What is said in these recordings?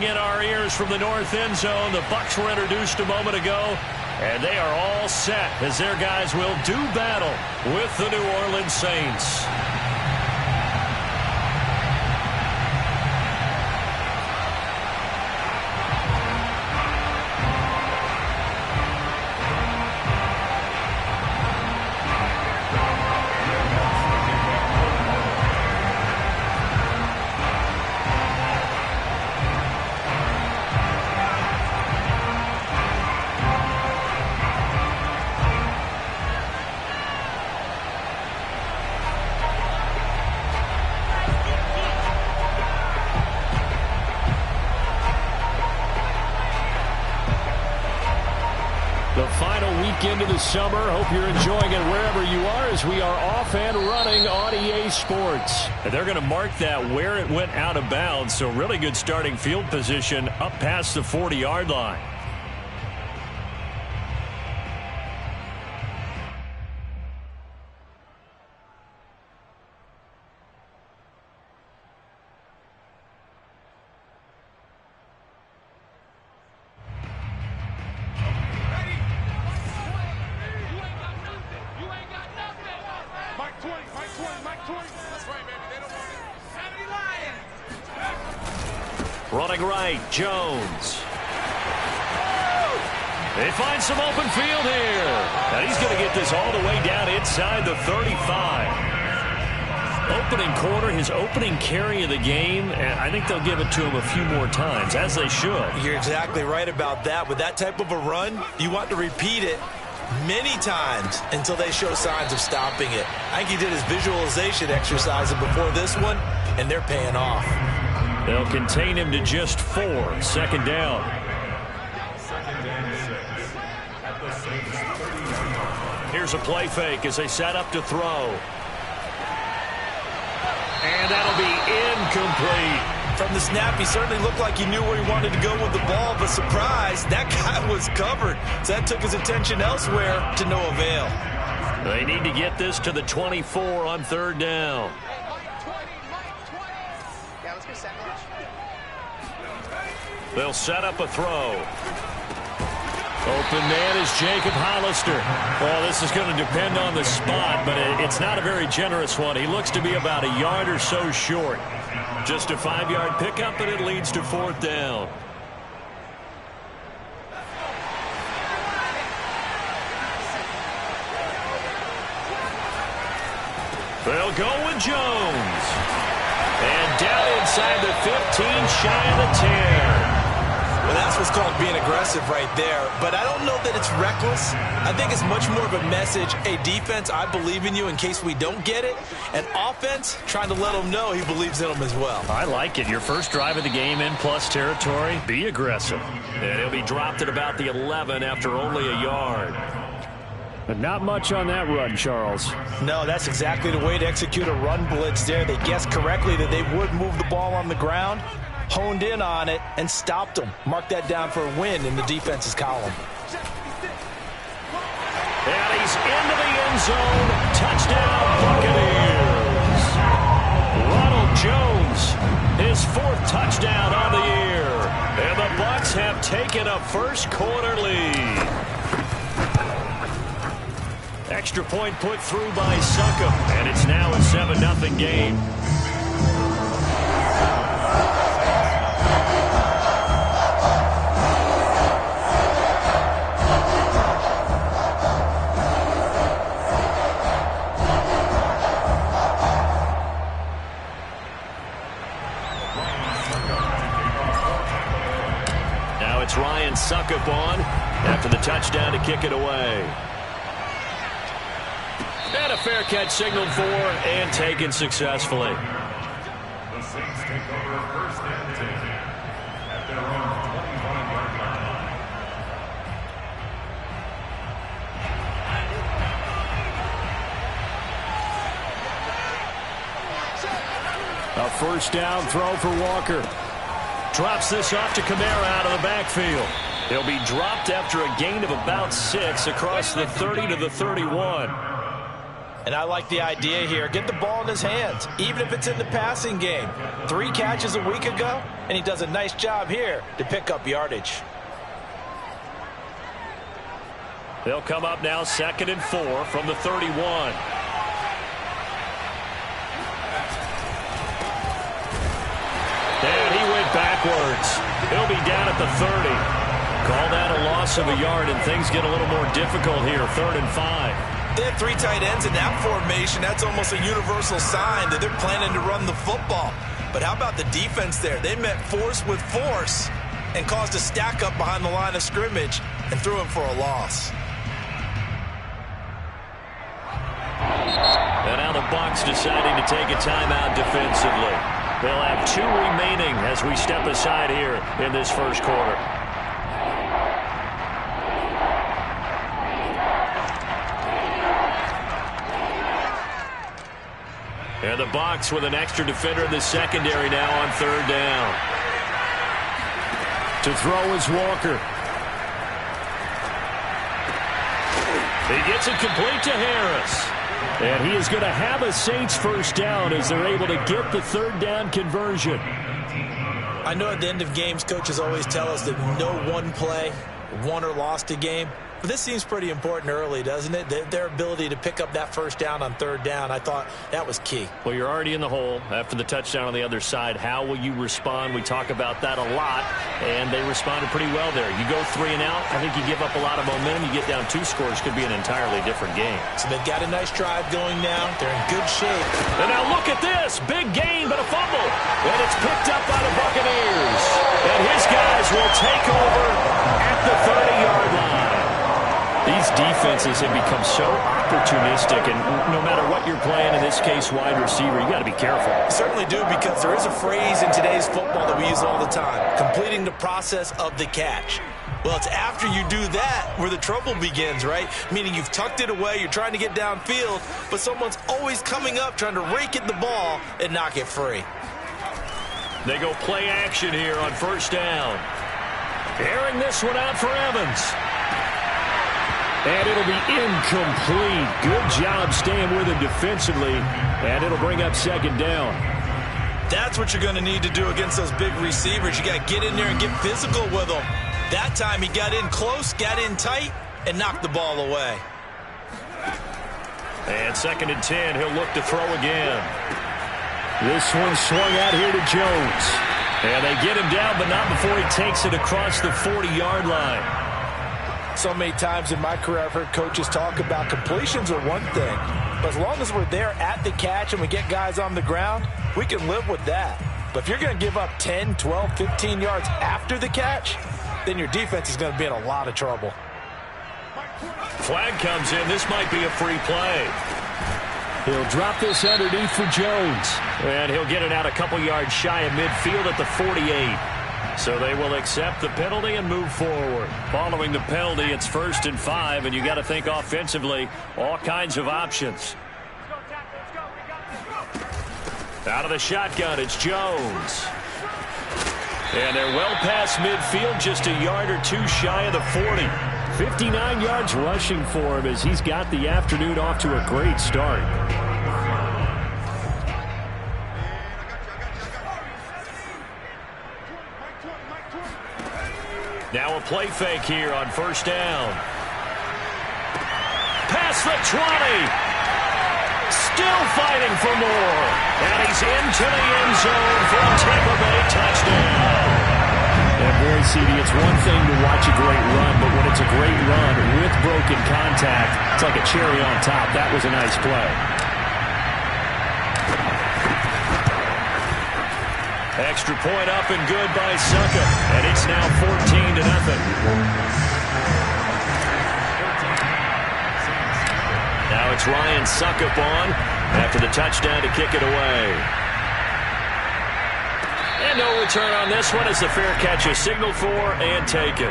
ringing in our ears from the north end zone. The Bucs were introduced a moment ago, and they are all set as their guys will do battle with the New Orleans Saints. Into the summer. Hope you're enjoying it wherever you are as we are off and running on EA Sports. And they're going to mark that where it went out of bounds, so really good starting field position up past the 40-yard line. Running right, Jones. They find some open field here. And he's going to get this all the way down inside the 35. Opening quarter, his opening carry of the game, and I think they'll give it to him a few more times, as they should. You're exactly right about that. With that type of a run, you want to repeat it many times until they show signs of stopping it. I think he did his visualization exercise before this one, and they're paying off. They'll contain him to just 4. Second down. Here's a play fake as they set up to throw. And that'll be incomplete. From the snap, he certainly looked like he knew where he wanted to go with the ball, but surprise, that guy was covered. So that took his attention elsewhere to no avail. They need to get this to the 24 on third down. They'll set up a throw. Open man is Jacob Hollister. Well, this is going to depend on the spot, but it's not a very generous one. He looks to be about a yard or so short. Just a 5-yard pickup, and it leads to fourth down. They'll go with Jones. And down inside the 15, shy of the 10. Well, that's what's called being aggressive right there. But I don't know that it's reckless. I think it's much more of a message. Hey, defense, I believe in you in case we don't get it. And offense, trying to let him know he believes in them as well. I like it. Your first drive of the game in plus territory, be aggressive. And he'll be dropped at about the 11 after only a yard. But not much on that run, Charles. No, that's exactly the way to execute a run blitz there. They guessed correctly that they would move the ball on the ground, honed in on it, and stopped them. Mark that down for a win in the defense's column. And he's into the end zone. Touchdown, Buccaneers. Ronald Jones, his 4th touchdown on the year. And the Bucs have taken a first quarter lead. Extra point put through by Succop, and it's now a 7-0 game. Now it's Ryan Succop on after the touchdown to kick it away. And a fair catch signaled for and taken successfully. The Saints take over 1st and 10 at their own 25-yard A line. first down throw for Walker. Drops this off to Kamara out of the backfield. He'll be dropped after a gain of about 6 across the 30 to the 31. And I like the idea here. Get the ball in his hands, even if it's in the passing game. 3 catches a week ago, and he does a nice job here to pick up yardage. They'll come up now 2nd and 4 from the 31. And he went backwards. He'll be down at the 30. Call that a loss of a yard, and things get a little more difficult here. 3rd and 5. They have 3 tight ends in that formation. That's almost a universal sign that they're planning to run the football. But how about the defense there? They met force with force and caused a stack up behind the line of scrimmage and threw him for a loss. And now the Bucs deciding to take a timeout defensively. They'll have 2 remaining as we step aside here in this first quarter. And the Bucs with an extra defender in the secondary now on 3rd down. To throw is Walker. He gets it complete to Harris. And he is going to have a Saints first down as they're able to get the 3rd down conversion. I know at the end of games, coaches always tell us that no one play won or lost a game. But this seems pretty important early, doesn't it? Their ability to pick up that first down on 3rd down, I thought that was key. Well, you're already in the hole after the touchdown on the other side. How will you respond? We talk about that a lot, and they responded pretty well there. You go 3 and out, I think you give up a lot of momentum. You get down 2 scores, could be an entirely different game. So they've got a nice drive going now. They're in good shape. And now look at this. Big gain, but a fumble. And it's picked up by the Buccaneers. And his guys will take over at the 30-yard line. These defenses have become so opportunistic, and no matter what you're playing, in this case wide receiver, you got to be careful. Certainly do, because there is a phrase in today's football that we use all the time: completing the process of the catch. Well, it's after you do that where the trouble begins, right? Meaning you've tucked it away, you're trying to get downfield, but someone's always coming up trying to rake at the ball and knock it free. They go play action here on 1st down. Airing this one out for Evans. And it'll be incomplete. Good job staying with him defensively. And it'll bring up 2nd down. That's what you're going to need to do against those big receivers. You got to get in there and get physical with them. That time he got in close, got in tight, and knocked the ball away. And 2nd and 10, he'll look to throw again. This one swung out here to Jones. And they get him down, but not before he takes it across the 40-yard line. So many times in my career I've heard coaches talk about completions are one thing, but as long as we're there at the catch and we get guys on the ground, we can live with that. But if you're going to give up 10, 12, 15 yards after the catch, then your defense is going to be in a lot of trouble. Flag comes in. This might be a free play. He'll drop this underneath for Jones. And he'll get it out a couple yards shy of midfield at the 48. So they will accept the penalty and move forward. Following the penalty, it's 1st and 5, and you got to think offensively, all kinds of options. Out of the shotgun, it's Jones. And they're well past midfield, just a yard or 2 shy of the 40. 59 yards rushing for him as he's got the afternoon off to a great start. Now a play fake here on 1st down. Past the 20. Still fighting for more. And he's into the end zone for a Tampa Bay touchdown. And boy, CD, it's one thing to watch a great run, but when it's a great run with broken contact, it's like a cherry on top. That was a nice play. Extra point up and good by Succop. And it's now 14-0. Now it's Ryan Succop on after the touchdown to kick it away. And no return on this one as the fair catch is signaled for and taken.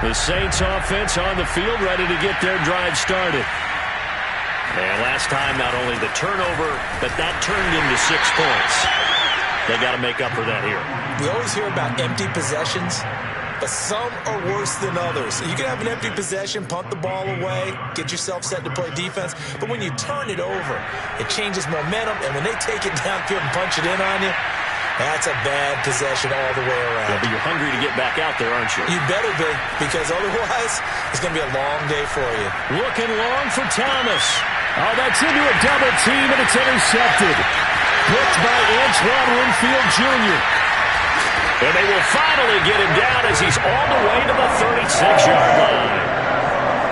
The Saints offense on the field, ready to get their drive started. And last time, not only the turnover, but that turned into 6 points. They got to make up for that here. We always hear about empty possessions, but some are worse than others. You can have an empty possession, punt the ball away, get yourself set to play defense, but when you turn it over, it changes momentum, and when they take it downfield and punch it in on you, that's a bad possession all the way around. Yeah, but you're hungry to get back out there, aren't you? You better be, because otherwise it's going to be a long day for you. Looking long for Thomas. Oh, that's into a double team, and it's intercepted. Picked by Antoine Winfield Jr. And they will finally get him down as he's all the way to the 36-yard line.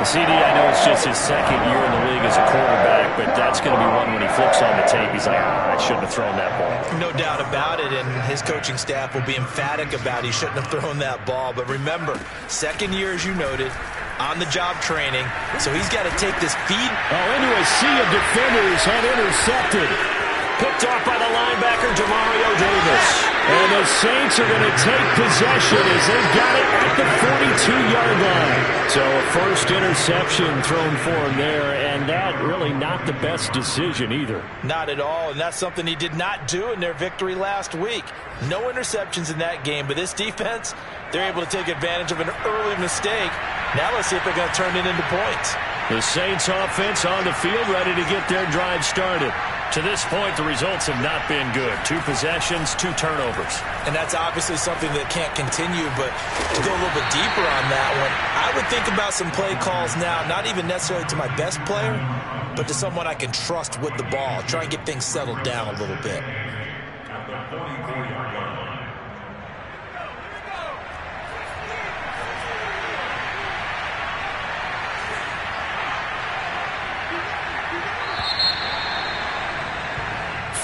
CD, I know it's just his second year in the league as a quarterback, but that's going to be one when he flips on the tape. He's like, I shouldn't have thrown that ball. No doubt about it, and his coaching staff will be emphatic about he shouldn't have thrown that ball. But remember, second year, as you noted, on-the-job training, so he's got to take this feed. Oh, into a sea of defenders and intercepted. Picked off by the linebacker, Demario Davis. And the Saints are going to take possession as they've got it at the 42-yard line. So a first interception thrown for him there, and that really not the best decision either. Not at all, and that's something he did not do in their victory last week. No interceptions in that game, but this defense, they're able to take advantage of an early mistake. Now let's see if they're going to turn it into points. The Saints offense on the field ready to get their drive started. To this point, the results have not been good. 2 possessions, 2 turnovers. And that's obviously something that can't continue, but to go a little bit deeper on that one, I would think about some play calls now, not even necessarily to my best player, but to someone I can trust with the ball. Try and get things settled down a little bit. At the 44-yard line.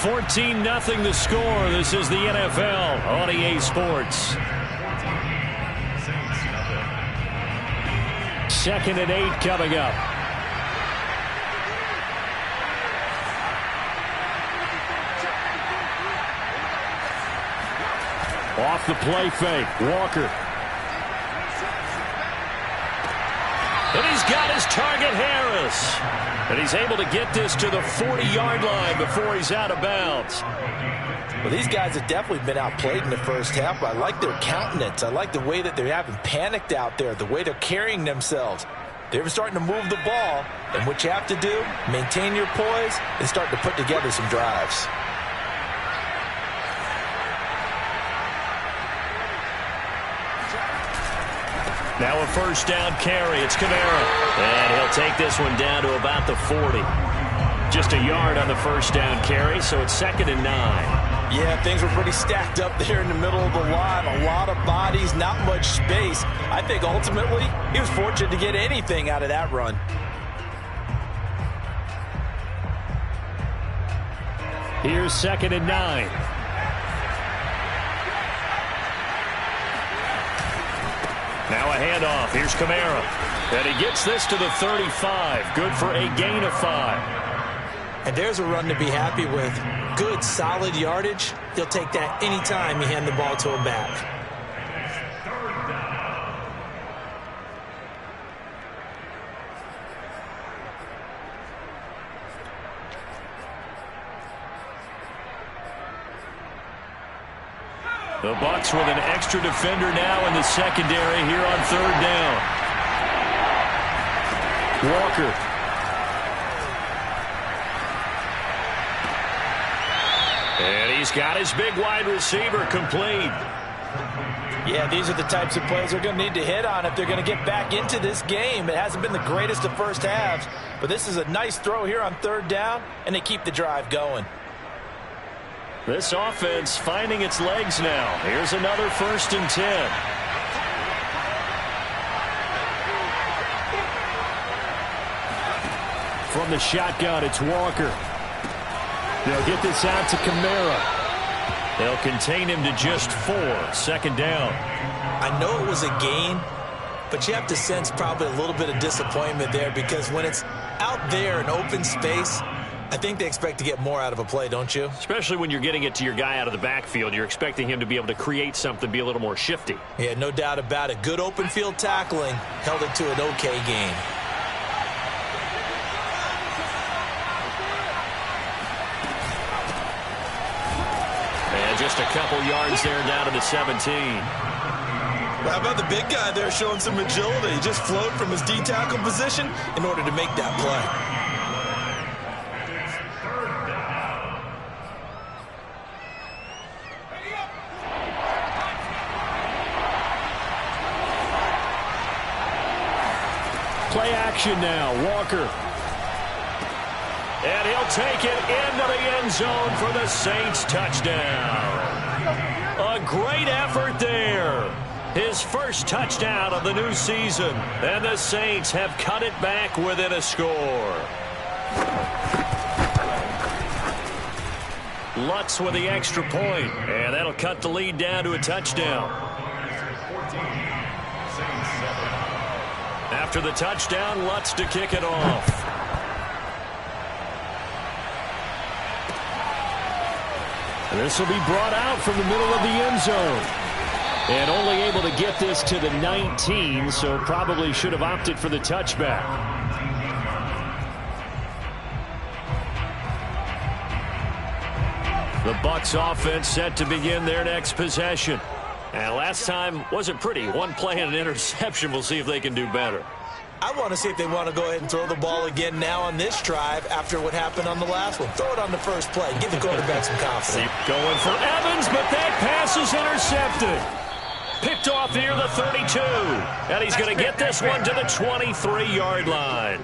14-0 the score. This is the NFL on EA Sports. 2nd and 8 coming up. Off the play fake, Walker. And he's got his target, Harris. And he's able to get this to the 40-yard line before he's out of bounds. Well, these guys have definitely been outplayed in the first half. I like their countenance. I like the way that they haven't panicked out there, the way they're carrying themselves. They're starting to move the ball. And what you have to do, maintain your poise and start to put together some drives. Now a first down carry. It's Kamara. And he'll take this one down to about the 40. Just a yard on the first down carry, so it's 2nd and 9. Yeah, things were pretty stacked up there in the middle of the line. A lot of bodies, not much space. I think ultimately he was fortunate to get anything out of that run. Here's 2nd and 9. Now a handoff. Here's Kamara. And he gets this to the 35. Good for a gain of 5. And there's a run to be happy with. Good, solid yardage. He'll take that anytime you hand the ball to him back. The Bucs with an extra defender now in the secondary here on 3rd down. Walker. And he's got his big wide receiver complete. Yeah, these are the types of plays they're going to need to hit on if they're going to get back into this game. It hasn't been the greatest of first halves, but this is a nice throw here on 3rd down, and they keep the drive going. This offense finding its legs now. Here's another 1st and 10. From the shotgun, it's Walker. They'll get this out to Kamara. They'll contain him to just 4. 2nd down. I know it was a gain, but you have to sense probably a little bit of disappointment there because when it's out there in open space, I think they expect to get more out of a play, don't you? Especially when you're getting it to your guy out of the backfield. You're expecting him to be able to create something, be a little more shifty. Yeah, no doubt about it. Good open field tackling held it to an okay gain. Just a couple yards there down to the 17. How about the big guy there showing some agility? He just flowed from his D-tackle position in order to make that play. Play action now. Walker. And he'll take it into the end zone for the Saints touchdown. A great effort there. His first touchdown of the new season. And the Saints have cut it back within a score. Lutz with the extra point. And that'll cut the lead down to a touchdown. After the touchdown, Lutz to kick it off. And this will be brought out from the middle of the end zone. And only able to get this to the 19, so probably should have opted for the touchback. The Bucs offense set to begin their next possession. And last time wasn't pretty. One play and an interception. We'll see if they can do better. I want to see if they want to go ahead and throw the ball again now on this drive after what happened on the last one. Throw it on the first play. Give the quarterback some confidence. Going for Evans, but that pass is intercepted. Picked off near the 32. And he's going to get this one to the 23-yard line.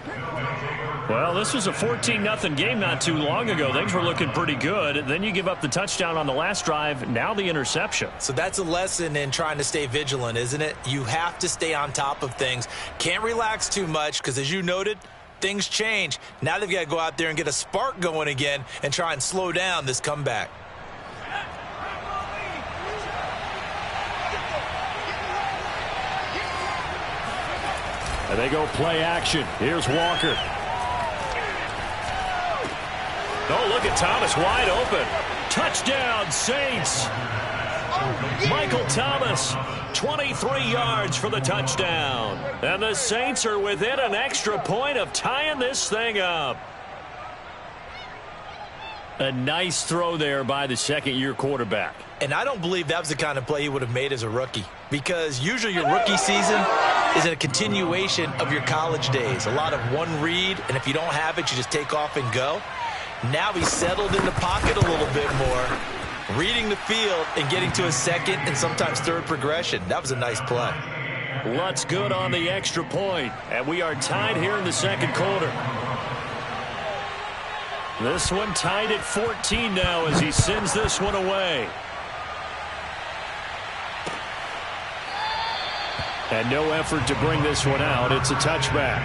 Well, this was a 14-0 game not too long ago. Things were looking pretty good. Then you give up the touchdown on the last drive. Now the interception. So that's a lesson in trying to stay vigilant, isn't it? You have to stay on top of things. Can't relax too much because, as you noted, things change. Now they've got to go out there and get a spark going again and try and slow down this comeback. And they go play action. Here's Walker. Oh, look at Thomas wide open. Touchdown, Saints. Michael Thomas, 23 yards for the touchdown. And the Saints are within an extra point of tying this thing up. A nice throw there by the second-year quarterback. And I don't believe that was the kind of play he would have made as a rookie, because usually your rookie season is a continuation of your college days. A lot of one read, and if you don't have it, you just take off and go. Now he's settled in the pocket a little bit more, reading the field and getting to a second and sometimes third progression. That was a nice play. Lutz good on the extra point, and we are tied here in the second quarter. This one tied at 14 now as he sends this one away. And no effort to bring this one out. It's a touchback.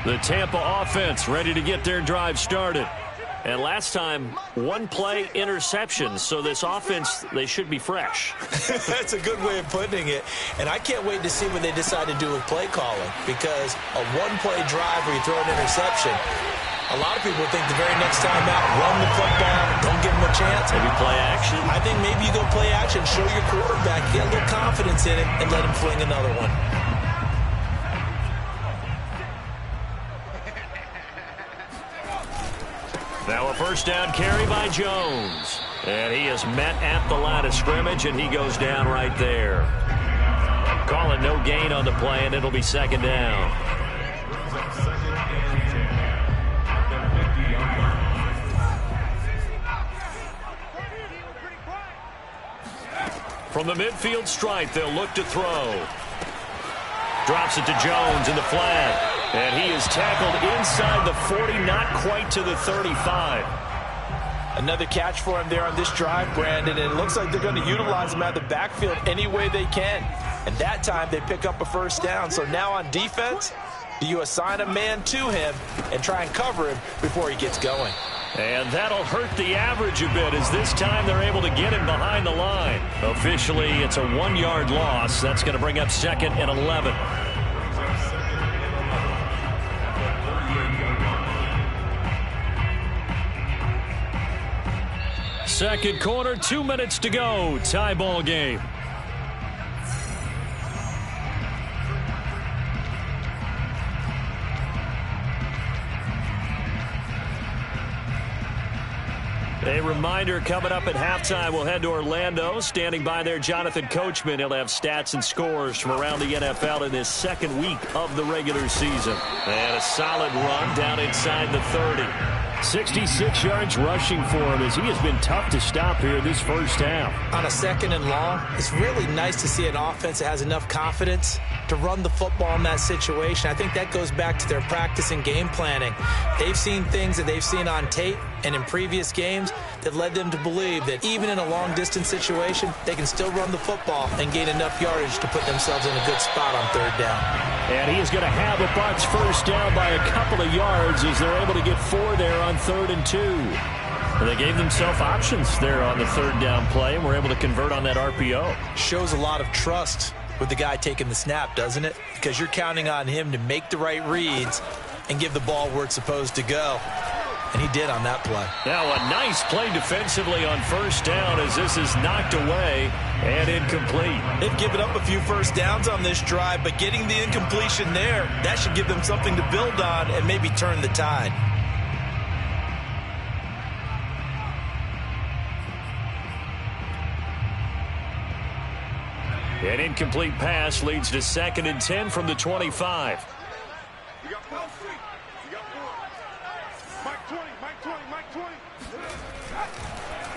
The Tampa offense ready to get their drive started. And last time, one play interception. So this offense, they should be fresh. That's a good way of putting it. And I can't wait to see what they decide to do with play calling, because a one-play drive where you throw an interception, a lot of people think the very next time out, run the football, don't give them a chance. Maybe play action. I think maybe you go play action, show your quarterback, get a little confidence in it, and let him fling another one. Now a first down carry by Jones. And he is met at the line of scrimmage, and he goes down right there. Calling no gain on the play, and it'll be second down. From the midfield stripe, they'll look to throw. Drops it to Jones in the flat. And he is tackled inside the 40, not quite to the 35. Another catch for him there on this drive, Brandon, and it looks like they're going to utilize him out of the backfield any way they can. And that time they pick up a first down. So now on defense, do you assign a man to him and try and cover him before he gets going? And that'll hurt the average a bit, as this time they're able to get him behind the line. Officially, it's a 1-yard loss. That's going to bring up second and 11. Second quarter, 2 minutes to go. Tie ball game. A reminder, coming up at halftime, we'll head to Orlando. Standing by there, Jonathan Coachman. He'll have stats and scores from around the NFL in this second week of the regular season. And a solid run down inside the 30. 66 yards rushing for him as he has been tough to stop here this first half. On a 2nd and long, it's really nice to see an offense that has enough confidence to run the football in that situation. I think that goes back to their practice and game planning. They've seen things that they've seen on tape and in previous games that led them to believe that even in a long-distance situation, they can still run the football and gain enough yardage to put themselves in a good spot on 3rd down. And he is going to have the Bucs first down by a couple of yards as they're able to get 4 there on 3rd and 2. And they gave themselves options there on the 3rd down play and were able to convert on that RPO. Shows a lot of trust with the guy taking the snap, doesn't it? Because you're counting on him to make the right reads and give the ball where it's supposed to go. And he did on that play. Now a nice play defensively on 1st down as this is knocked away and incomplete. They've given up a few first downs on this drive, but getting the incompletion there, that should give them something to build on and maybe turn the tide. An incomplete pass leads to 2nd and 10 from the 25.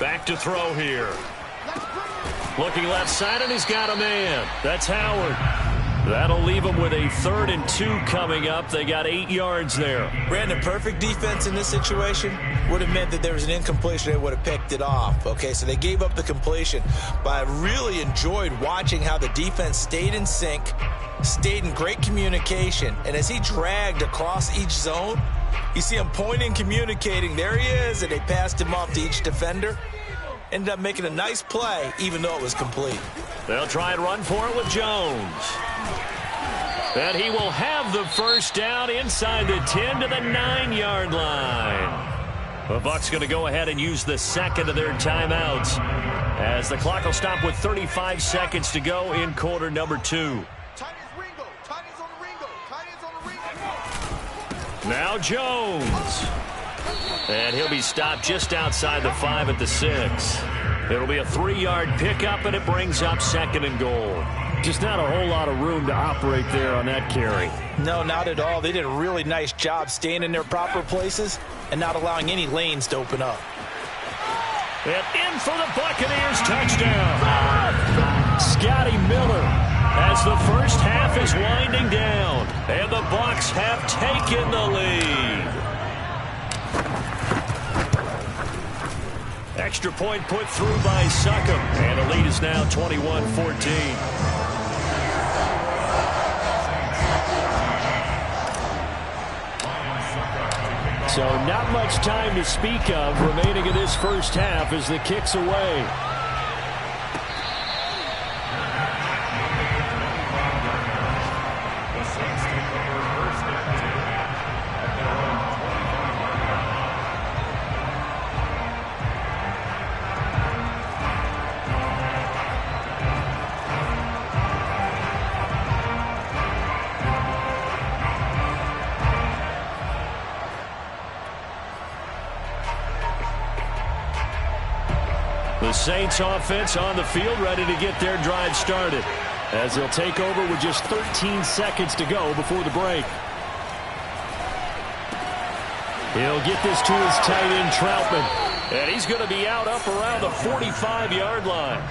Back to throw here. Looking left side, and he's got a man. That's Howard. That'll leave him with a 3rd and 2 coming up. They got 8 yards there. Brandon, perfect defense in this situation would have meant that there was an incompletion. They would have picked it off. Okay, so they gave up the completion. But I really enjoyed watching how the defense stayed in sync, stayed in great communication. And as he dragged across each zone, you see him pointing, communicating. There he is, and they passed him off to each defender. Ended up making a nice play, even though it was complete. They'll try and run for it with Jones. And he will have the first down inside the 10 to the 9-yard line. The Bucs going to go ahead and use the 2nd of their timeouts as the clock will stop with 35 seconds to go in quarter number 2. Now Jones. And he'll be stopped just outside the 5 at the 6. It'll be a 3-yard pickup, and it brings up 2nd and goal. Just not a whole lot of room to operate there on that carry. No, not at all. They did a really nice job staying in their proper places and not allowing any lanes to open up. And in for the Buccaneers touchdown. Scotty Miller as the first half is winding down. And the Bucs have taken the lead. Extra point put through by Succop. And the lead is now 21-14. So not much time to speak of remaining in this first half as the kick's away. The Saints offense on the field ready to get their drive started as they'll take over with just 13 seconds to go before the break. He'll get this to his tight end, Troutman. And he's going to be out up around the 45-yard line.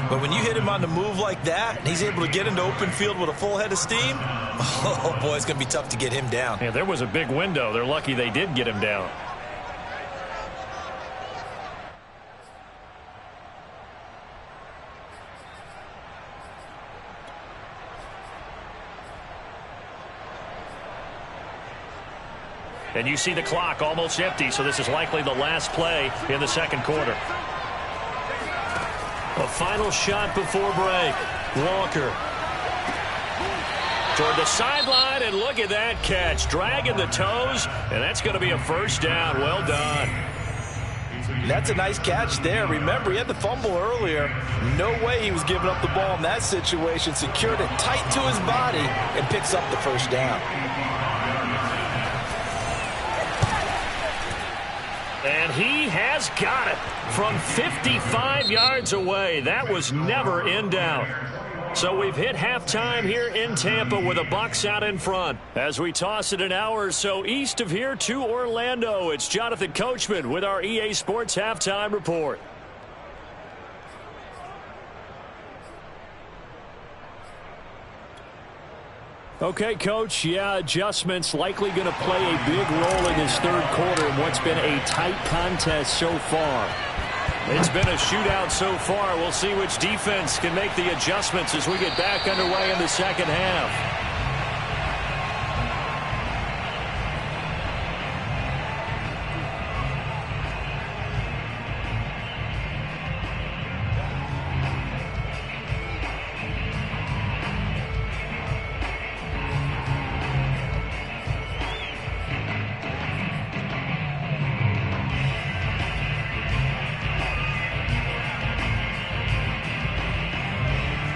But when you hit him on the move like that, and he's able to get into open field with a full head of steam, oh, boy, it's going to be tough to get him down. Yeah, there was a big window. They're lucky they did get him down. And you see the clock almost empty, so this is likely the last play in the second quarter. A final shot before break. Walker toward the sideline, and look at that catch. Dragging the toes, and that's going to be a first down. Well done. That's a nice catch there. Remember, he had the fumble earlier. No way he was giving up the ball in that situation. Secured it tight to his body and picks up the first down. And he has got it from 55 yards away. That was never in doubt. So we've hit halftime here in Tampa with the Bucs out in front. As we toss it an hour or so east of here to Orlando, it's Jonathan Coachman with our EA Sports Halftime Report. Okay, Coach, yeah, adjustments likely going to play a big role in this third quarter in what's been a tight contest so far. It's been a shootout so far. We'll see which defense can make the adjustments as we get back underway in the second half.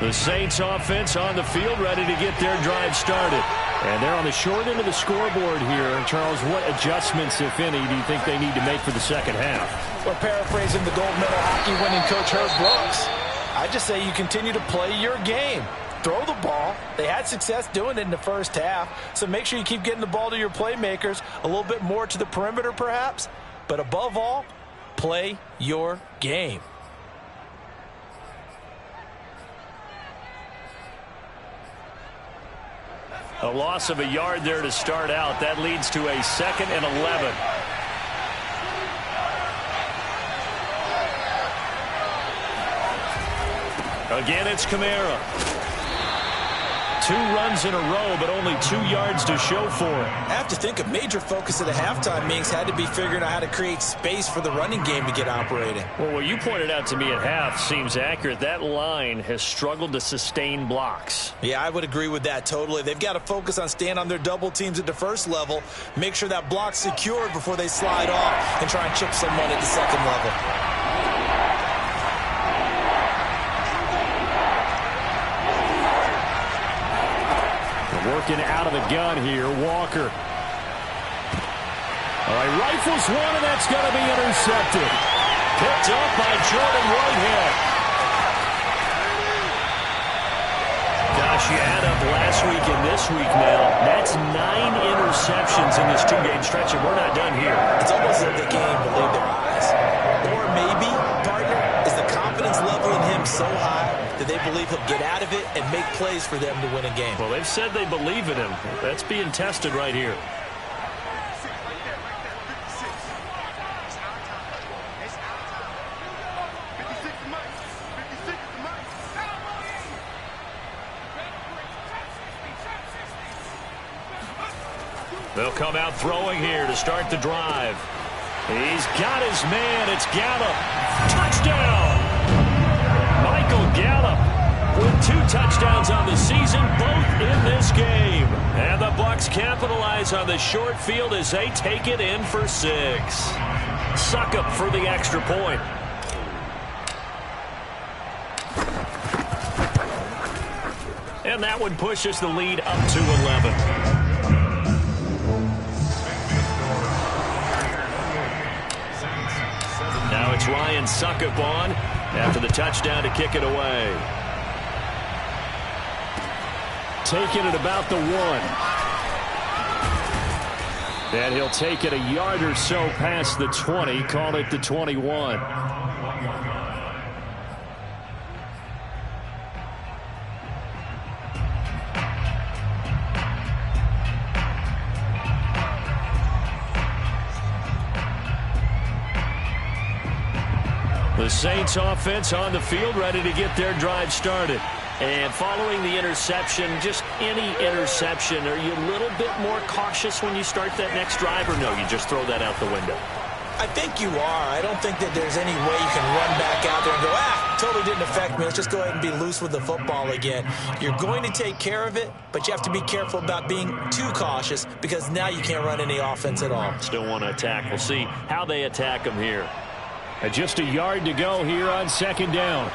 The Saints offense on the field, ready to get their drive started. And they're on the short end of the scoreboard here. Charles, what adjustments, if any, do you think they need to make for the second half? We're paraphrasing the gold medal hockey winning coach Herb Brooks. I just say you continue to play your game. Throw the ball. They had success doing it in the first half, so make sure you keep getting the ball to your playmakers, a little bit more to the perimeter perhaps, but above all, play your game. A loss of a yard there to start out. That leads to a 2nd and 11. Again, it's Kamara. 2 runs in a row, but only 2 yards to show for it. I have to think a major focus of the halftime meetings had to be figuring out how to create space for the running game to get operating. Well, what you pointed out to me at half seems accurate. That line has struggled to sustain blocks. Yeah, I would agree with that totally. They've got to focus on staying on their double teams at the first level, make sure that block's secured before they slide off and try and chip someone at the second level. Working out of the gun here, Walker. All right, rifles one, and that's going to be intercepted. Picked up by Jordan Whitehead. Gosh, you add up last week and this week now. That's 9 interceptions in this 2-game stretch, and we're not done here. It's almost like they can't even believe their eyes. Or maybe, partner, is the confidence level in him so high that they believe he'll get out of it and make plays for them to win a game. Well, they've said they believe in him. That's being tested right here. They'll come out throwing here to start the drive. He's got his man. It's Gallup. Touchdown! Michael Gallup with 2 touchdowns on the season, both in this game. And the Bucs capitalize on the short field as they take it in for 6. Succop for the extra point. And that one pushes the lead up to 11. Now it's Ryan Succop on after the touchdown to kick it away. Taking it about the 1. And he'll take it a yard or so past the 20, call it the 21. The Saints offense on the field, ready to get their drive started. And following the interception, just any interception, are you a little bit more cautious when you start that next drive, or no, you just throw that out the window? I think you are. I don't think that there's any way you can run back out there and go, totally didn't affect me. Let's just go ahead and be loose with the football again. You're going to take care of it, but you have to be careful about being too cautious because now you can't run any offense at all. Still want to attack. We'll see how they attack them here. Just a yard to go here on 2nd down.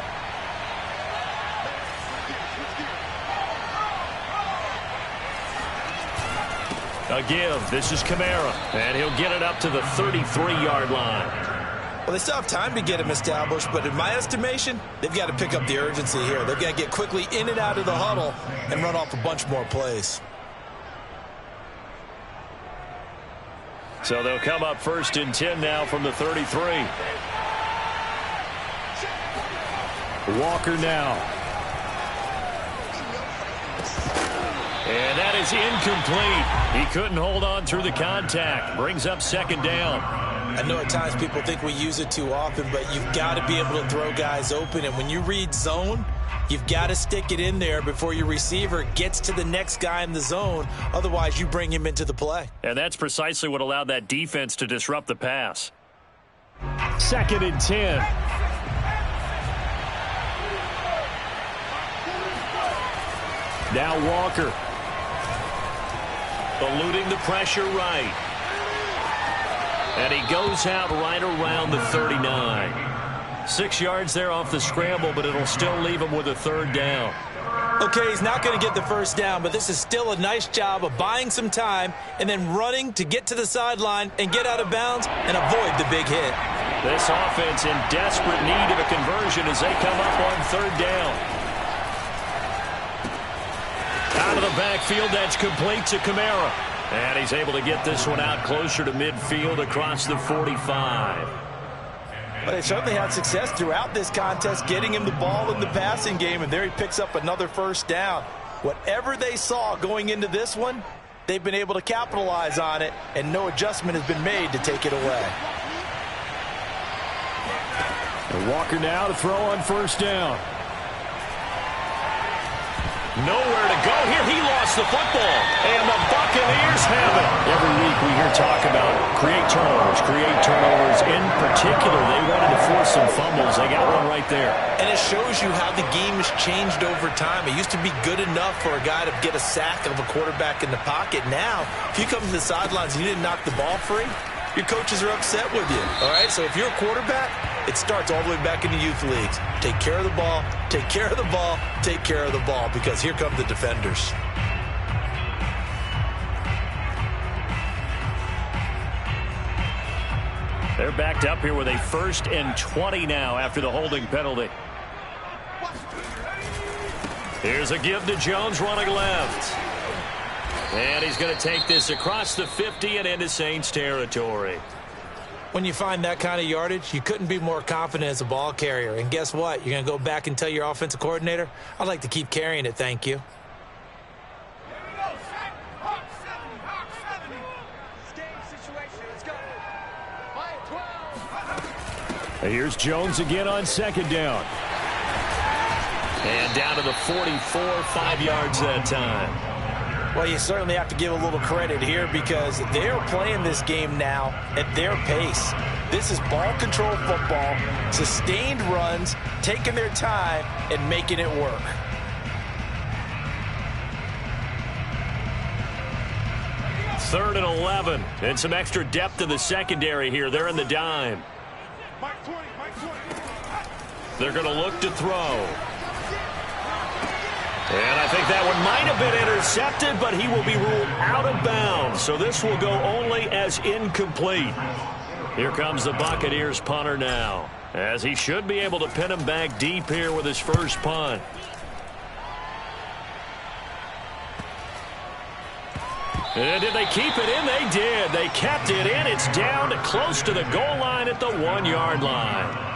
A give. This is Kamara. And he'll get it up to the 33-yard line. Well, they still have time to get him established, but in my estimation, they've got to pick up the urgency here. They've got to get quickly in and out of the huddle and run off a bunch more plays. So they'll come up 1st and 10 now from the 33. Walker now. And that is incomplete. He couldn't hold on through the contact. Brings up 2nd down. I know at times people think we use it too often, but you've got to be able to throw guys open. And when you read zone, you've got to stick it in there before your receiver gets to the next guy in the zone. Otherwise, you bring him into the play. And that's precisely what allowed that defense to disrupt the pass. 2nd and 10. Now Walker. Eluding the pressure right. And he goes out right around the 39. 6 yards there off the scramble, but it'll still leave him with a 3rd down. Okay, he's not going to get the 1st down, but this is still a nice job of buying some time and then running to get to the sideline and get out of bounds and avoid the big hit. This offense in desperate need of a conversion as they come up on 3rd down. Out of the backfield, that's complete to Kamara. And he's able to get this one out closer to midfield across the 45. Well, they certainly had success throughout this contest getting him the ball in the passing game, and there he picks up another 1st down. Whatever they saw going into this one, they've been able to capitalize on it, and no adjustment has been made to take it away. And Walker now to throw on 1st down. Nowhere to go here. He lost the football. And the Buccaneers have it. Every week we hear talk about create turnovers. In particular, they wanted to force some fumbles. They got one right there. And it shows you how the game has changed over time. It used to be good enough for a guy to get a sack of a quarterback in the pocket. Now, if you come to the sidelines and you didn't knock the ball free, your coaches are upset with you. All right, so if you're a quarterback, it starts all the way back in the youth leagues. Take care of the ball, take care of the ball, take care of the ball, because here come the defenders. They're backed up here with a 1st and 20 now after the holding penalty. Here's a give to Jones running left. And he's going to take this across the 50 and into Saints territory. When you find that kind of yardage, you couldn't be more confident as a ball carrier. And guess what? You're going to go back and tell your offensive coordinator, I'd like to keep carrying it, thank you. Here's Jones again on 2nd down. And down to the 44, 5 yards that time. Well, you certainly have to give a little credit here because they're playing this game now at their pace. This is ball control football, sustained runs, taking their time and making it work. Third and 11, and some extra depth to the secondary here. They're in the dime. They're going to look to throw. And I think that one might have been intercepted, but he will be ruled out of bounds. So this will go only as incomplete. Here comes the Buccaneers punter now, as he should be able to pin him back deep here with his first punt. And did they keep it in? They did. They kept it in. It's down to close to the goal line at the 1-yard line.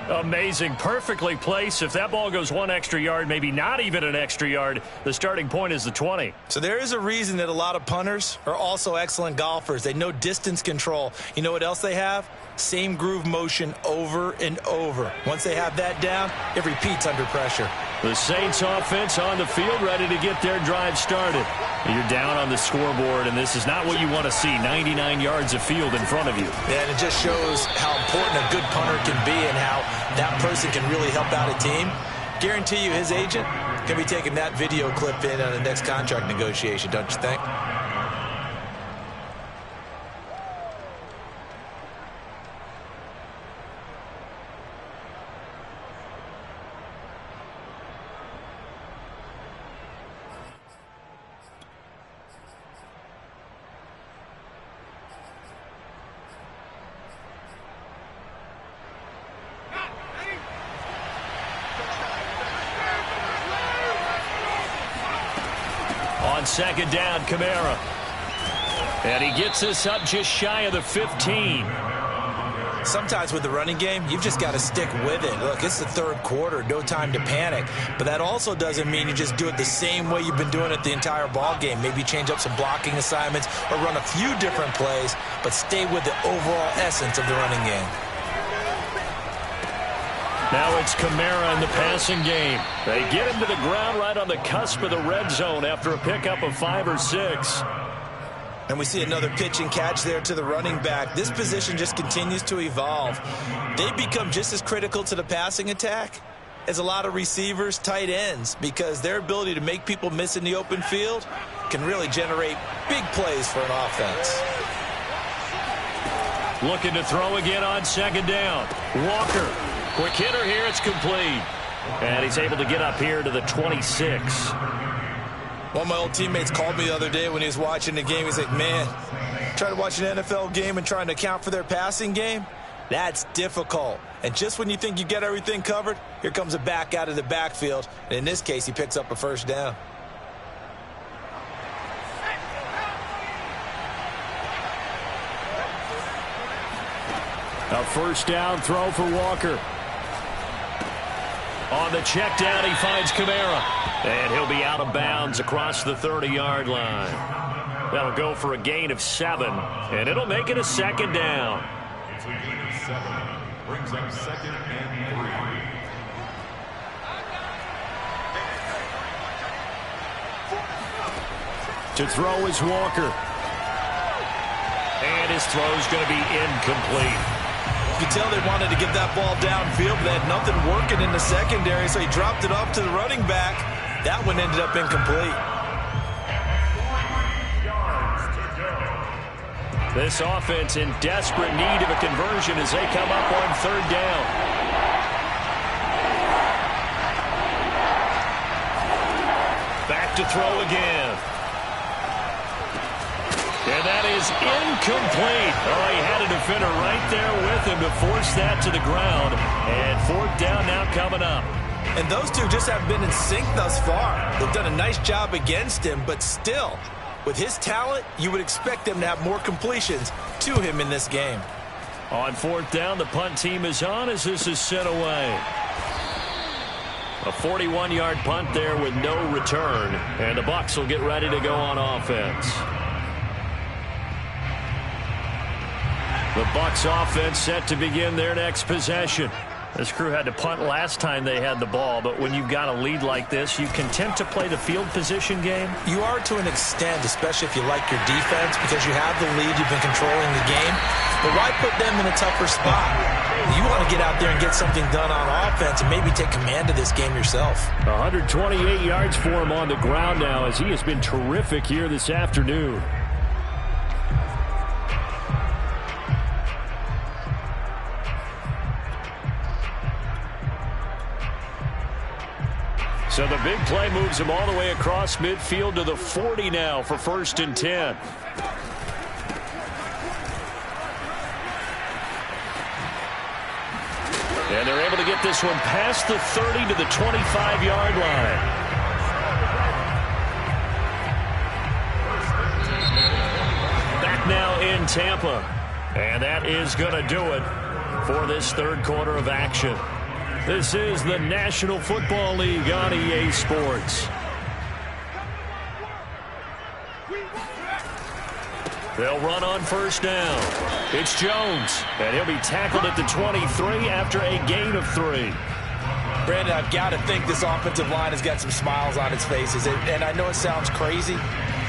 Amazing. Perfectly placed. If that ball goes 1 extra yard, maybe not even an extra yard, the starting point is the 20. So there is a reason that a lot of punters are also excellent golfers. They know distance control. You know what else they have? Same groove motion over and over. Once they have that down, it repeats under pressure. The Saints offense on the field, ready to get their drive started. You're down on the scoreboard, and this is not what you want to see, 99 yards of field in front of you. Yeah, and it just shows how important a good punter can be and how that person can really help out a team. Guarantee you his agent can be taking that video clip in on the next contract negotiation, don't you think? On second down, Kamara. And he gets us up just shy of the 15. Sometimes with the running game, you've just got to stick with it. Look, it's the third quarter, no time to panic. But that also doesn't mean you just do it the same way you've been doing it the entire ball game. Maybe change up some blocking assignments or run a few different plays, but stay with the overall essence of the running game. Now it's Kamara in the passing game. They get him to the ground right on the cusp of the red zone after a pickup of 5 or 6. And we see another pitch and catch there to the running back. This position just continues to evolve. They become just as critical to the passing attack as a lot of receivers, tight ends, because their ability to make people miss in the open field can really generate big plays for an offense. Looking to throw again on second down. Walker, quick hitter here, it's complete. And he's able to get up here to the 26. One of my old teammates called me the other day when he was watching the game. He's like, man, trying to watch an NFL game and trying to account for their passing game, that's difficult. And just when you think you get everything covered, here comes a back out of the backfield. And in this case, he picks up a first down. A first down throw for Walker. On the check down, he finds Kamara. And he'll be out of bounds across the 30-yard line. That'll go for a gain of 7. And it'll make it a second down. It's a gain of 7. Brings up 2nd and 3. To throw is Walker. And his throw's going to be incomplete. You could tell they wanted to get that ball downfield, but they had nothing working in the secondary, so he dropped it off to the running back. That one ended up incomplete. This offense in desperate need of a conversion as they come up on third down. Back to throw again. And that is incomplete. Oh, he had a defender right there with him to force that to the ground. And fourth down now coming up. And those two just haven't been in sync thus far. They've done a nice job against him, but still, with his talent, you would expect them to have more completions to him in this game. On fourth down, the punt team is on as this is sent away. A 41-yard punt there with no return. And the Bucs will get ready to go on offense. The Bucs offense set to begin their next possession. This crew had to punt last time they had the ball, but when you've got a lead like this, you content to play the field position game? You are to an extent, especially if you like your defense, because you have the lead, you've been controlling the game. But why put them in a tougher spot? You want to get out there and get something done on offense and maybe take command of this game yourself. 128 yards for him on the ground now as he has been terrific here this afternoon. So the big play moves him all the way across midfield to the 40 now for 1st and 10. And they're able to get this one past the 30 to the 25-yard line. Back now in Tampa. And that is going to do it for this third quarter of action. This is the National Football League on EA Sports. They'll run on first down. It's Jones, and he'll be tackled at the 23 after a gain of 3. Brandon, I've got to think this offensive line has got some smiles on its faces. And I know it sounds crazy,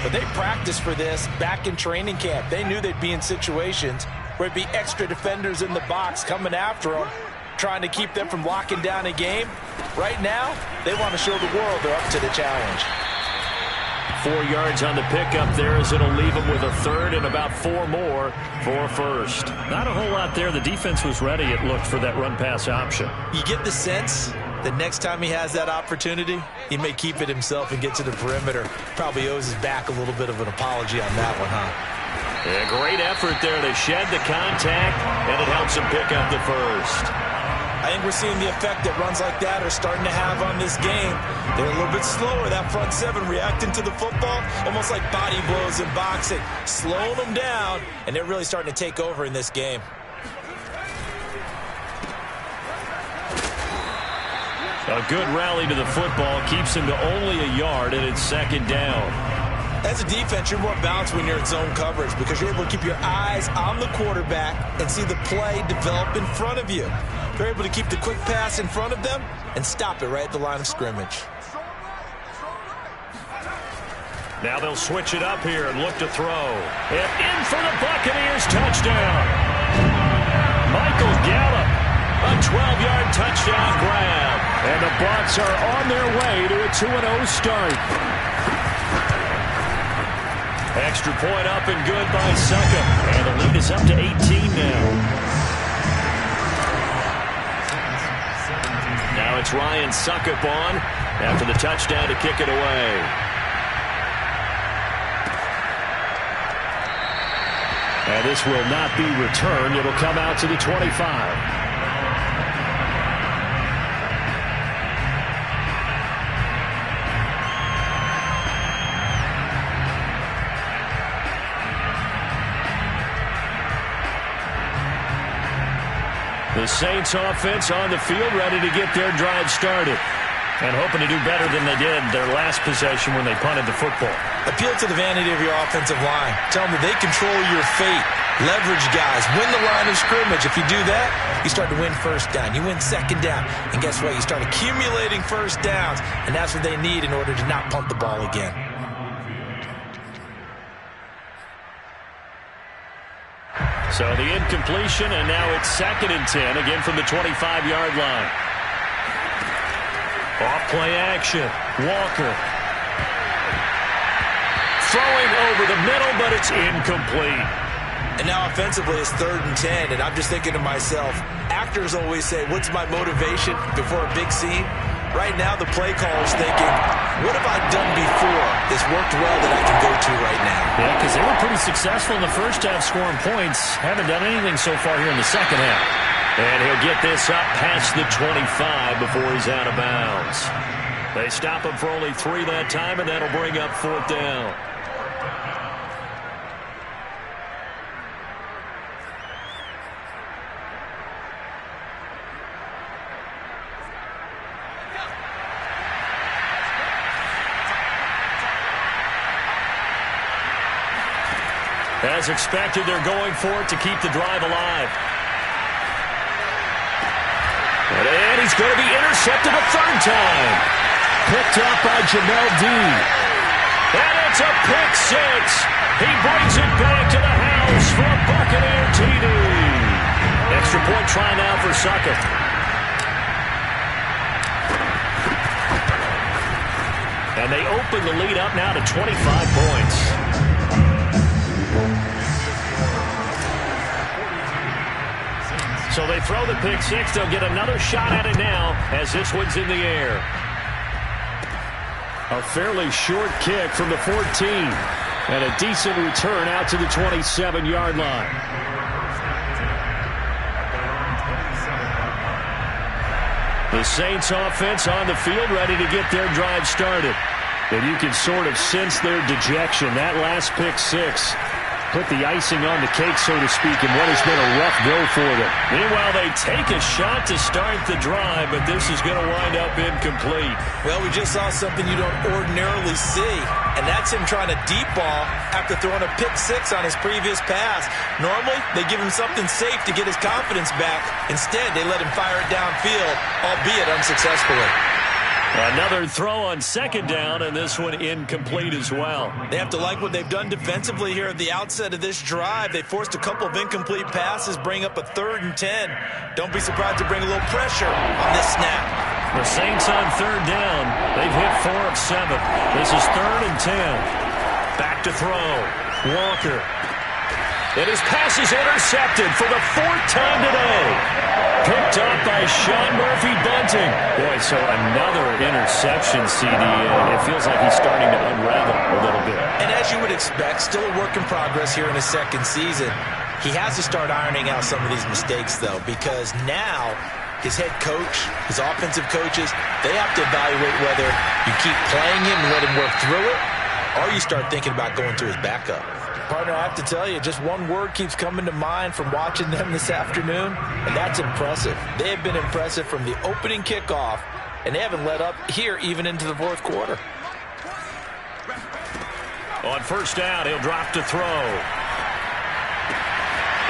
but they practiced for this back in training camp. They knew they'd be in situations where it'd be extra defenders in the box coming after them, trying to keep them from locking down a game. Right now, they want to show the world they're up to the challenge. 4 yards on the pickup there as it'll leave him with a third and about 4 more for first. Not a whole lot there. The defense was ready, it looked, for that run-pass option. You get the sense that next time he has that opportunity, he may keep it himself and get to the perimeter. Probably owes his back a little bit of an apology on that one, huh? Yeah, great effort there to shed the contact, and it helps him pick up the first. I think we're seeing the effect that runs like that are starting to have on this game. They're a little bit slower, that front seven, reacting to the football, almost like body blows in boxing, slowing them down, and they're really starting to take over in this game. A good rally to the football keeps him to only a yard, and it's second down. As a defense, you're more balanced when you're in zone coverage because you're able to keep your eyes on the quarterback and see the play develop in front of you. You're able to keep the quick pass in front of them and stop it right at the line of scrimmage. Now they'll switch it up here and look to throw. And in for the Buccaneers touchdown. Michael Gallup, a 12-yard touchdown grab. And the Bucs are on their way to a 2-0 start. Extra point up and good by Succop. And the lead is up to 18 now. Now it's Ryan Succop on after the touchdown to kick it away. And this will not be returned. It'll come out to the 25. The Saints offense on the field, ready to get their drive started. And hoping to do better than they did their last possession when they punted the football. Appeal to the vanity of your offensive line. Tell them that they control your fate. Leverage guys. Win the line of scrimmage. If you do that, you start to win first down. You win second down. And guess what? You start accumulating first downs. And that's what they need in order to not punt the ball again. So the incompletion, and now it's 2nd and 10, again from the 25-yard line. Off-play action. Walker. Throwing over the middle, but it's incomplete. And now offensively it's 3rd and 10, and I'm just thinking to myself, actors always say, what's my motivation before a big scene? Right now the play caller's thinking, what have I done before that's worked well that I can go to right now? Yeah, because they were pretty successful in the first half scoring points. Haven't done anything so far here in the second half. And he'll get this up past the 25 before he's out of bounds. They stop him for only 3 that time, and that'll bring up 4th down. As expected, they're going for it to keep the drive alive. And he's going to be intercepted a 3rd time. Picked up by Jamel Dean. And it's a pick 6. He brings it back to the house for a Buccaneer TD. Extra point try now for Succop. And they open the lead up now to 25 points. So they throw the pick 6. They'll get another shot at it now as this one's in the air. A fairly short kick from the 14. And a decent return out to the 27-yard line. The Saints offense on the field ready to get their drive started. And you can sort of sense their dejection. That last pick 6 put the icing on the cake, so to speak, in what has been a rough go for them. Meanwhile, they take a shot to start the drive, but this is going to wind up incomplete. Well, we just saw something you don't ordinarily see, and that's him trying to deep ball after throwing a pick 6 on his previous pass. Normally, they give him something safe to get his confidence back. Instead, they let him fire it downfield, albeit unsuccessfully. Another throw on 2nd down, and this one incomplete as well. They have to like what they've done defensively here at the outset of this drive. They forced a couple of incomplete passes, bring up a 3rd and 10. Don't be surprised to bring a little pressure on this snap. The Saints on 3rd down. They've hit 4 of 7. This is 3rd and 10. Back to throw. Walker. And his pass is intercepted for the 4th time today. Picked up by Sean Murphy-Bunting. Boy, so another interception, CD. It feels like he's starting to unravel a little bit. And as you would expect, still a work in progress here in his 2nd season. He has to start ironing out some of these mistakes, though, because now his head coach, his offensive coaches, they have to evaluate whether you keep playing him and let him work through it, or you start thinking about going to his backup. Partner, I have to tell you, just one word keeps coming to mind from watching them this afternoon, and that's impressive. They have been impressive from the opening kickoff, and they haven't let up here even into the fourth quarter. On first down, he'll drop to throw.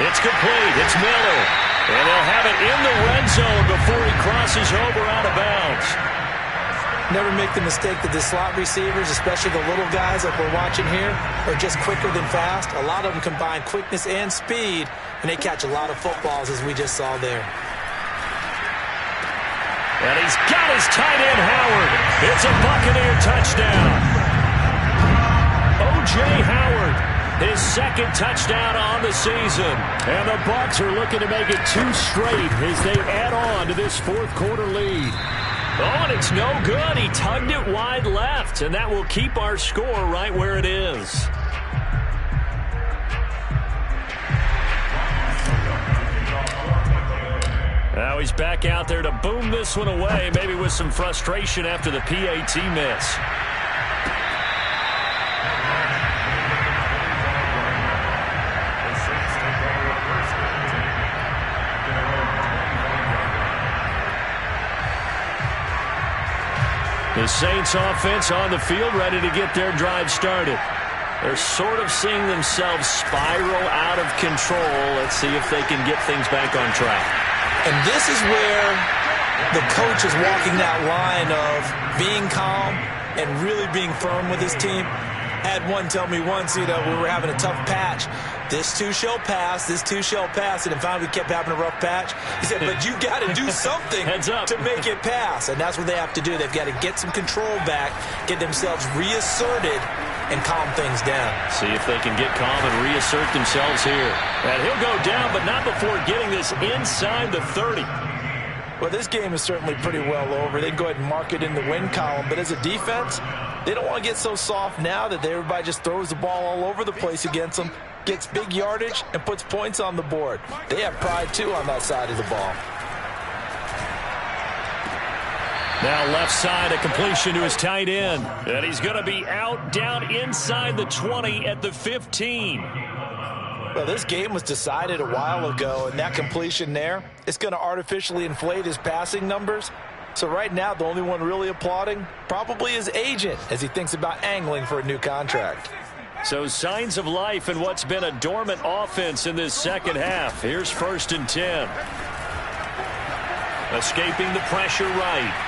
It's complete. It's Miller. And they'll have it in the red zone before he crosses over out of bounds. Never make the mistake that the slot receivers, especially the little guys like we're watching here, are just quicker than fast. A lot of them combine quickness and speed, and they catch a lot of footballs, as we just saw there. And he's got his tight end, Howard. It's a Buccaneer touchdown. O.J. Howard, his second touchdown on the season. And the Bucs are looking to make it 2 straight as they add on to this fourth quarter lead. Oh, and it's no good. He tugged it wide left, and that will keep our score right where it is. Now he's back out there to boom this one away, maybe with some frustration after the PAT miss. The Saints offense on the field, ready to get their drive started. They're sort of seeing themselves spiral out of control. Let's see if they can get things back on track. And this is where the coach is walking that line of being calm and really being firm with his team. I had one tell me once, we were having a tough patch. This too shall pass, this too shall pass. And finally we kept having a rough patch. He said, but you got to do something to make it pass. And that's what they have to do. They've got to get some control back, get themselves reasserted, and calm things down. See if they can get calm and reassert themselves here. And he'll go down, but not before getting this inside the 30. Well, this game is certainly pretty well over. They can go ahead and mark it in the win column. But as a defense, they don't want to get so soft now that everybody just throws the ball all over the place against them, gets big yardage, and puts points on the board. They have pride, too, on that side of the ball. Now left side, a completion to his tight end. And he's going to be out down inside the 20 at the 15. Well, this game was decided a while ago, and that completion there, it's going to artificially inflate his passing numbers. So right now, the only one really applauding probably his agent as he thinks about angling for a new contract. So signs of life in what's been a dormant offense in this second half. Here's 1st and 10. Escaping the pressure right.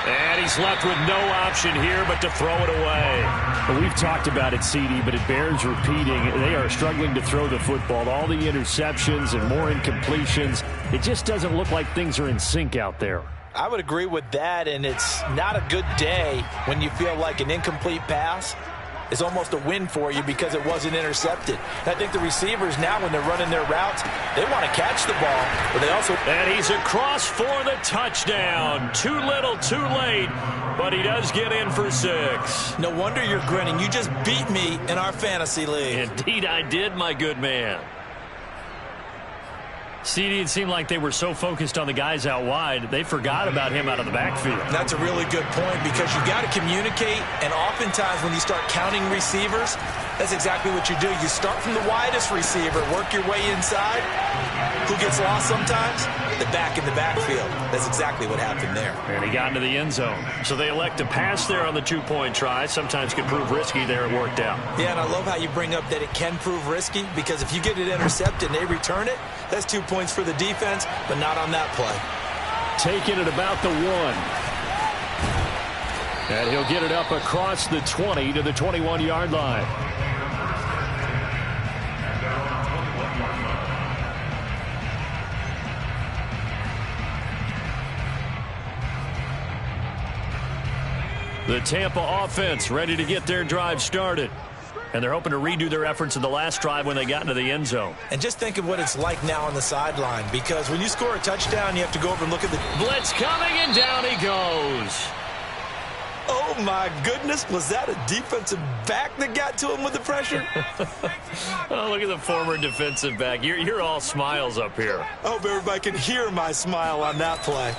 And he's left with no option here but to throw it away. Well, we've talked about it, CD, but it bears repeating. They are struggling to throw the football. All the interceptions and more incompletions. It just doesn't look like things are in sync out there. I would agree with that, and it's not a good day when you feel like an incomplete pass is almost a win for you because it wasn't intercepted. And I think the receivers now, when they're running their routes, they want to catch the ball, but they also... And he's across for the touchdown. Too little, too late, but he does get in for 6. No wonder you're grinning. You just beat me in our fantasy league. Indeed I did, my good man. CD, it seemed like they were so focused on the guys out wide, they forgot about him out of the backfield. That's a really good point because you got to communicate, and oftentimes when you start counting receivers, that's exactly what you do. You start from the widest receiver, work your way inside. Who gets lost sometimes? The back in the backfield. That's exactly what happened there. And he got into the end zone. So they elect to pass there on the 2-point try. Sometimes can prove risky there. It worked out. Yeah, and I love how you bring up that it can prove risky because if you get it intercepted and they return it, that's 2 points for the defense, but not on that play. Taking it about the 1. And he'll get it up across the 20 to the 21-yard line. The Tampa offense ready to get their drive started. And they're hoping to redo their efforts in the last drive when they got into the end zone. And just think of what it's like now on the sideline, because when you score a touchdown, you have to go over and look at the... Blitz coming, and down he goes. Oh, my goodness. Was that a defensive back that got to him with the pressure? Oh, look at the former defensive back. You're all smiles up here. I hope everybody can hear my smile on that play.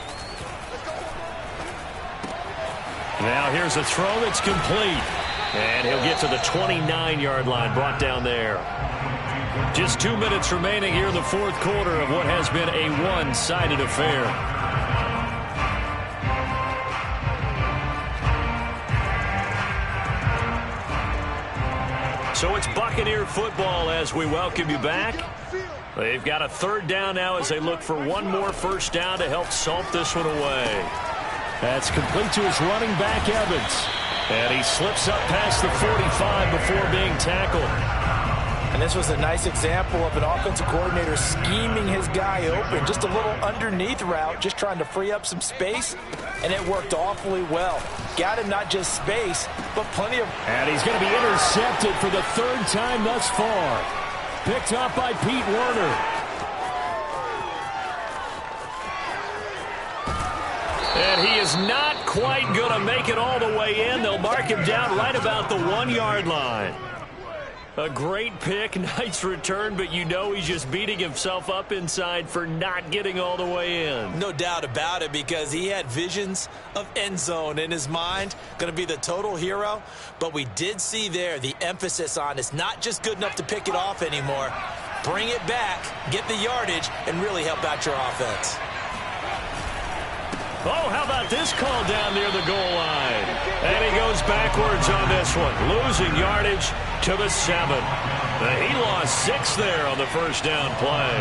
Now here's a throw that's complete. And he'll get to the 29-yard line, brought down there. Just 2 minutes remaining here in the fourth quarter of what has been a one-sided affair. So it's Buccaneer football as we welcome you back. They've got a third down now as they look for one more first down to help salt this one away. That's complete to his running back, Evans. And he slips up past the 45 before being tackled. And this was a nice example of an offensive coordinator scheming his guy open. Just a little underneath route, just trying to free up some space. And it worked awfully well. Got him not just space, but plenty of... And he's going to be intercepted for the third time thus far. Picked up by Pete Werner. And he is not quite going to make it all the way in. They'll mark him down right about the 1-yard line. A great pick, nice return, but you know he's just beating himself up inside for not getting all the way in. No doubt about it, because he had visions of end zone in his mind. Going to be the total hero. But we did see there the emphasis on it's not just good enough to pick it off anymore. Bring it back, get the yardage, and really help out your offense. Oh, how about this call down near the goal line? And he goes backwards on this one, losing yardage to the 7. He lost 6 there on the first down play.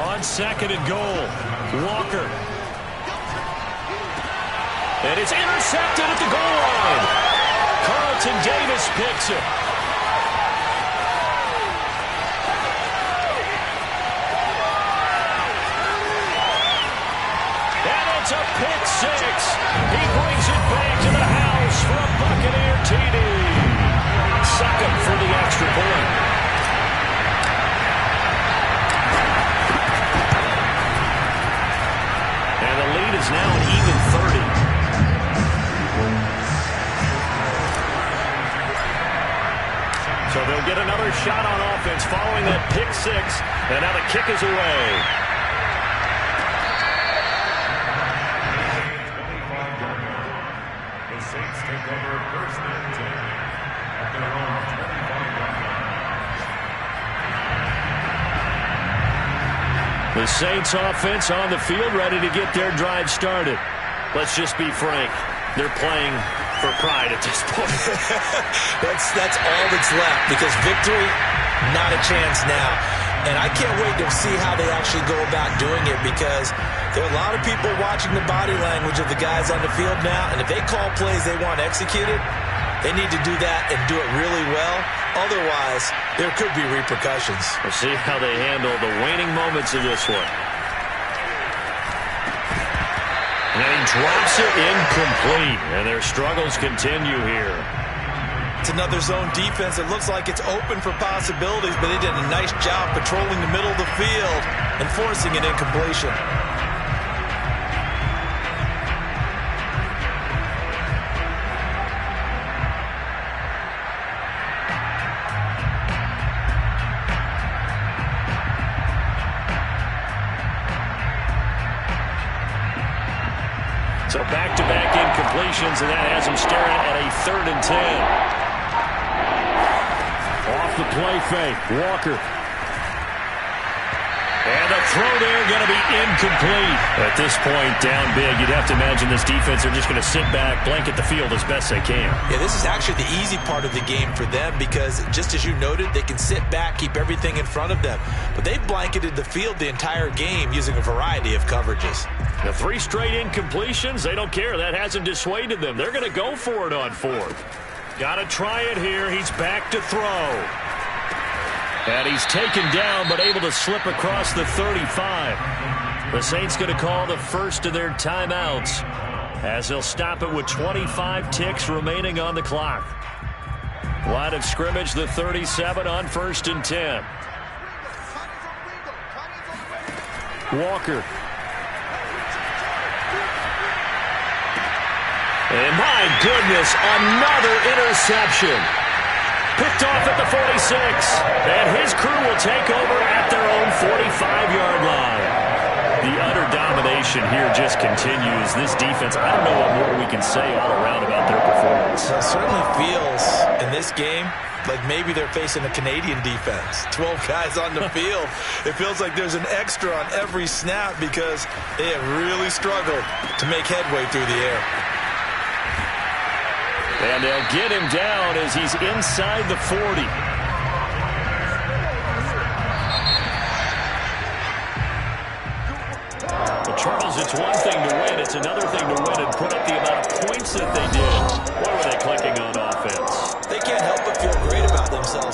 On second and goal, Walker. And it's intercepted at the goal line. Carlton Davis picks it. It's a pick 6. He brings it back to the house for a Buccaneer TD. Second for the extra point. And the lead is now an even 30. So they'll get another shot on offense following that pick 6. And now the kick is away. Saints take over first and 10 at their own 25-yard line. The Saints offense on the field, ready to get their drive started. Let's just be frank. They're playing for pride at this point. That's all that's left, because victory, not a chance now. And I can't wait to see how they actually go about doing it, because there are a lot of people watching the body language of the guys on the field now, and if they call plays they want executed, they need to do that and do it really well. Otherwise, there could be repercussions. We'll see how they handle the waning moments of this one. And he drops it incomplete, and their struggles continue here. It's another zone defense. It looks like it's open for possibilities, but they did a nice job patrolling the middle of the field and forcing an incompletion. So back-to-back incompletions, and that has them staring at a 3rd and 10. Off the play fake, Walker. And the throw there going to be incomplete. At this point, down big, you'd have to imagine this defense are just going to sit back, blanket the field as best they can. Yeah, this is actually the easy part of the game for them, because just as you noted, they can sit back, keep everything in front of them. But they've blanketed the field the entire game using a variety of coverages. The 3 straight incompletions, they don't care. That hasn't dissuaded them. They're going to go for it on 4th. Got to try it here. He's back to throw. And he's taken down, but able to slip across the 35. The Saints going to call the first of their timeouts, as they'll stop it with 25 ticks remaining on the clock. Line of scrimmage, the 37 on 1st and 10. And my goodness, another interception. Picked off at the 46. And his crew will take over at their own 45-yard line. The utter domination here just continues. This defense, I don't know what more we can say all around about their performance. It certainly feels in this game like maybe they're facing a Canadian defense. 12 guys on the field. It feels like there's an extra on every snap because they have really struggled to make headway through the air. And they'll get him down as he's inside the 40. Well, Charles, it's one thing to win. It's another thing to win and put up the amount of points that they did. What were they clicking on offense?